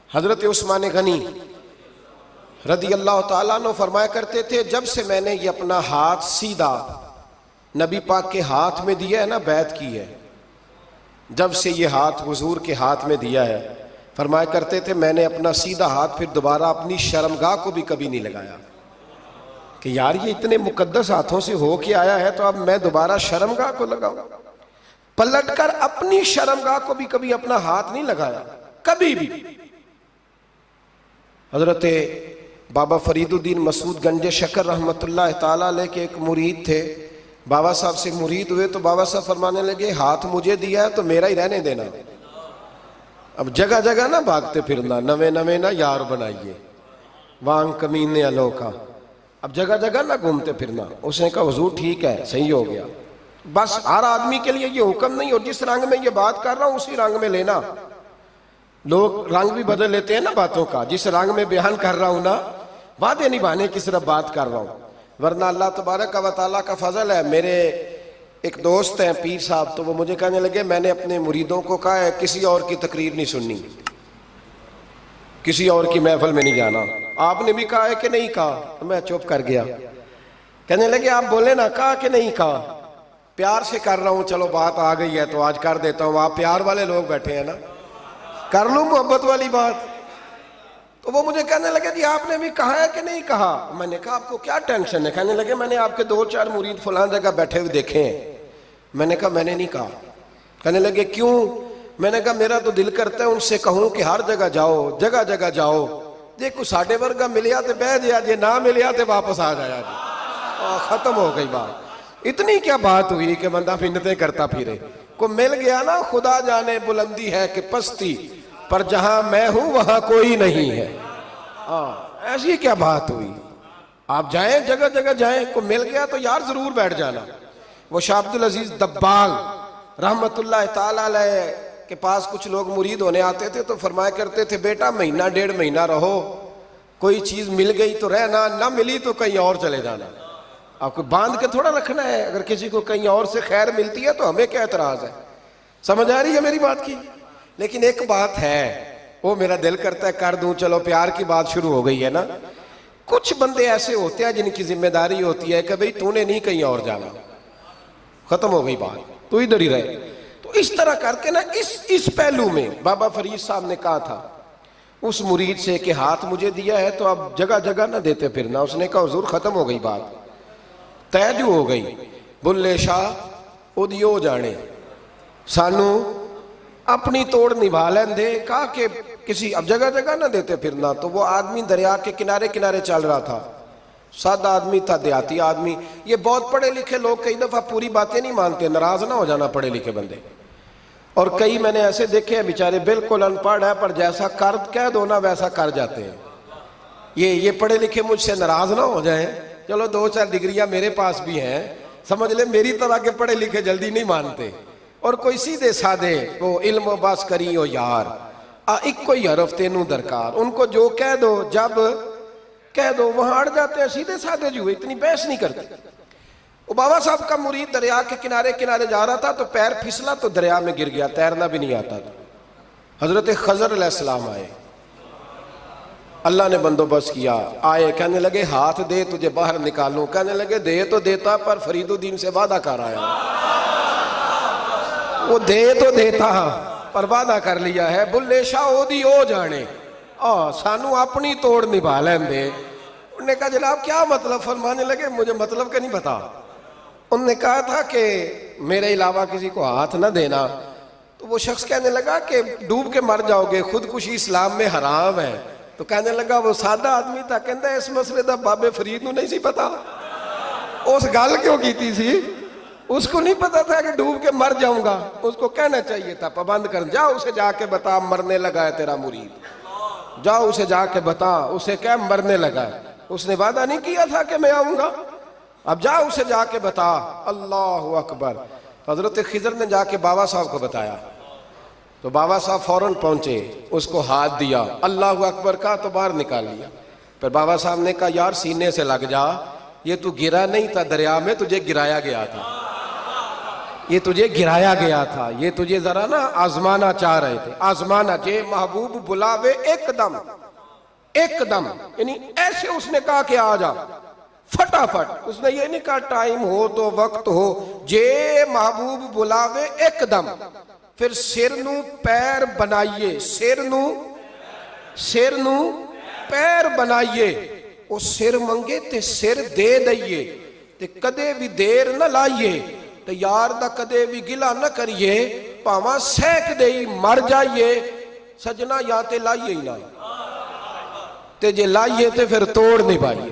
हजरत उस्मान गनी रदी अल्लाह ताला अन्हु फरमाया करते थे, जब से मैंने ये अपना हाथ सीधा नबी पाक के हाथ में दिया है ना, बैत की है, जब से ये हाथ हुजूर के हाथ में दिया है, फरमाया करते थे मैंने अपना सीधा हाथ फिर दोबारा अपनी शर्मगाह को भी कभी नहीं लगाया कि यार ये इतने मुकद्दस हाथों से हो के आया है तो अब मैं दोबारा शर्मगाह को लगाऊं। पलटकर अपनी शर्मगाह को भी कभी अपना हाथ नहीं लगाया, कभी भी। हजरत बाबा फरीदुद्दीन मसूद गंजे शकर रहमतुल्लाह ताला अलैह के एक मुरीद थे, बाबा साहब से मुरीद हुए तो बाबा साहब फरमाने लगे, हाथ मुझे दिया है तो मेरा ही रहने देना, अब जगह जगह ना भागते फिरना, नवे नवे ना यार बनाइए, वांग कमीने अलोका, अब जगह जगह ना घूमते फिरना। उसने कहा हुजूर ठीक है, सही हो गया, बस हर आदमी के लिए ये हुक्म नहीं, और जिस रंग में ये बात कर रहा हूं उसी रंग में लेना। लोग रंग भी बदल लेते हैं ना बातों का, जिस रंग में बयान कर रहा हूं ना, वादे निभाने की सिर्फ बात कर रहा हूं, वरना अल्लाह तबारक व तआला का फजल है। मेरे एक दोस्त हैं पीर साहब, तो वो मुझे कहने लगे मैंने अपने मुरीदों को कहा है किसी और की तकरीर नहीं सुननी, किसी और की महफिल में नहीं जाना। आपने भी कहा है कि नहीं कहा? तो मैं चुप कर गया। कहने लगे आप बोले ना, कहा कि नहीं कहा? प्यार से कर रहा हूं, चलो बात आ गई है तो आज कर देता हूं, आप प्यार वाले लोग बैठे हैं ना, कर लूं मोहब्बत वाली बात। तो वो मुझे कहने लगे जी आपने भी कहा है कि नहीं कहा? मैंने कहा आपको क्या टेंशन है? कहने लगे मैंने आपके 2-4 मुरीद फलां जगह बैठे हुए देखे हैं। मैंने कहा मैंने नहीं कहा। कहने लगे क्यों? मैंने कहा मेरा तो दिल करता है उनसे कहूं कि हर जगह जाओ, जगह जगह जाओ, जे कुछ साढ़े वर्गा मिलिया तो बह जाया, जे ना मिलिया तो वापस आ जाया जी, खत्म हो गई बात। इतनी क्या बात हुई कि बंदा मिन्नतें करता फिरे, को मिल गया ना, खुदा जाने बुलंदी है कि पस्ती, पर जहां मैं हूं वहां कोई नहीं है। ऐसी क्या बात हुई? आप जाएं, जगह जगह जाएं, को मिल गया तो यार जरूर बैठ जाना। वो शाह अब्दुल अजीज दब्बाग रहमतुल्लाह ताला अलैह के पास कुछ लोग मुरीद होने आते थे तो फरमाया करते थे बेटा महीना 1.5 महीना रहो, कोई चीज मिल गई तो रहना, ना मिली तो कहीं और चले जाना। आपको बांध के थोड़ा रखना है, अगर किसी को कहीं और से खैर मिलती है तो हमें क्या एतराज है? समझ आ रही है मेरी बात की? लेकिन एक बात है, वो मेरा दिल करता है कर दूं, चलो प्यार की बात शुरू हो गई है ना। कुछ बंदे ऐसे होते हैं जिनकी जिम्मेदारी होती है कि भाई तूने नहीं कहीं और जाना, खत्म हो गई बात, तू इधर ही रहे। तो इस तरह करके ना इस पहलू में बाबा फरीद साहब ने कहा था उस मुरीद से कि हाथ मुझे दिया है तो अब जगह जगह ना देते फिरना। उसने कहा हुजूर खत्म हो गई बात, तय जो हो गई, बुल्ले शाह उदियो जाने, सानू अपनी तोड़ निभा लेंदे। कहा कि किसी अब जगह जगह ना देते फिरना। तो वो आदमी दरिया के किनारे किनारे चल रहा था, सादा आदमी था, देहाती आदमी। ये बहुत पढ़े लिखे लोग कई दफा पूरी बातें नहीं मानते, नाराज ना हो जाना पढ़े लिखे बंदे। और कई मैंने ऐसे देखे हैं बेचारे बिल्कुल अनपढ़ है पर जैसा कर कह दो ना वैसा कर जाते हैं। ये पढ़े लिखे मुझसे नाराज ना हो जाए, चलो 2-4 डिग्रियां मेरे पास भी हैं, समझ ले मेरी तरह के पढ़े लिखे जल्दी नहीं मानते। और कोई सीधे साधे वो इल्म बस करी हो यार, एक कोई हरफ तेनू दरकार, उनको जो कह दो जब कह दो वहां अड़ जाते हैं, सीधे साधे जो इतनी बहस नहीं करते। वो बाबा साहब का मुरीद दरिया के किनारे किनारे जा रहा था तो पैर फिसला तो दरिया में गिर गया, तैरना भी नहीं आता था। हजरत खजर अलैहिस्सलाम आए, अल्लाह ने बंदोबस्त किया, आए, कहने लगे हाथ दे तुझे बाहर निकालूं। कहने लगे दे तो देता पर फरीदुद्दीन से वादा कर आया। वो दे तो देता पर वादा कर लिया है, बुल्ले शाह ओदी ओ जाने, सानू अपनी तोड़ निभा लेंदे। उन्होंने कहा जनाब क्या मतलब? फरमाने लगे मुझे मतलब का नहीं पता। उन्होंने कहा था कि मेरे अलावा किसी को हाथ ना देना। तो वो शख्स कहने लगा कि डूब के मर जाओगे, खुदकुशी इस्लाम में हराम है। तो कहने लगा वो सादा आदमी था, कहता इस मसले का बाबे फरीद नूं नहीं सी पता, उस गल क्यों की सी? उसको नहीं पता था कि डूब के मर जाऊंगा, उसको कहना चाहिए था पाबंद कर, जा उसे जाके बता मरने लगा है तेरा मुरीद, जाओ उसे जाके बता, उसे क्या मरने लगा है, उसने वादा नहीं किया था कि मैं आऊंगा, अब जा उसे जाके बता। अल्लाह अकबर। हजरत खिजर ने जाके बाबा साहब को बताया तो बाबा साहब फौरन पहुंचे, उसको हाथ दिया, अल्लाह अकबर कहा तो बाहर निकाल लिया। फिर बाबा साहब ने कहा यार सीने से लग जा, ये तू गिरा नहीं था दरिया में, तुझे गिराया गया था। ये तुझे गिराया गया था, ये तुझे जरा ना आजमाना चाह रहे थे। आजमाना जे महबूब बुलावे एकदम, एकदम यानी ऐसे उसने कहा कि आ जा फटाफट। उसने ये नहीं कहा टाइम हो तो वक्त हो, जे महबूब बुलावे एकदम। फिर सिर नू पैर बनाइए, सिर नू पैर बनाइए। वो सिर मंगे ते सिर दे दईए, ते कदे भी देर न लाइए, ते यार दा कदे भी गिला न करिए, भावा सहक दे मर जाइए सजना, या ते लाइए ही ना, ते जे लाइए ते फिर तोड़ नहीं पाइए।